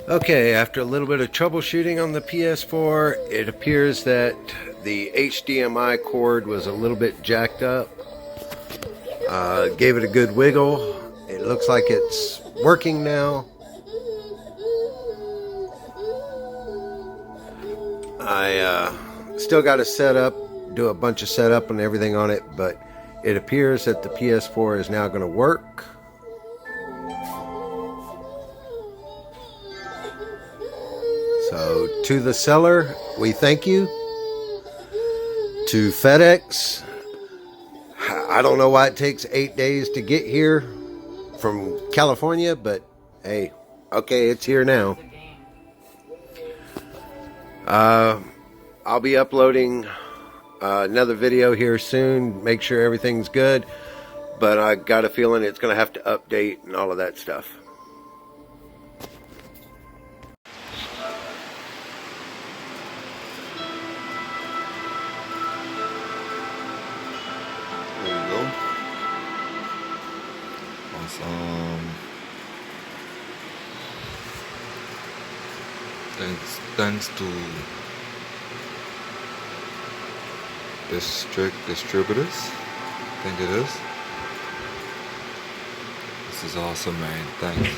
Okay, after a little bit of troubleshooting on the PS4, it appears that the HDMI cord was a little bit jacked up. Gave it a good wiggle. It looks like it's working now. I still got to set up, do a bunch of setup and everything on it, but it appears that the PS4 is now going to work. So to the seller, we thank you. To FedEx, I don't know why it takes 8 days to get here from California, but hey, okay, it's here now. I'll be uploading another video here soon. Make sure everything's good, but I got a feeling it's going to have to update and all of that stuff. There you go. Awesome. Thanks to distributors. I think it is. This is awesome, man. Thanks.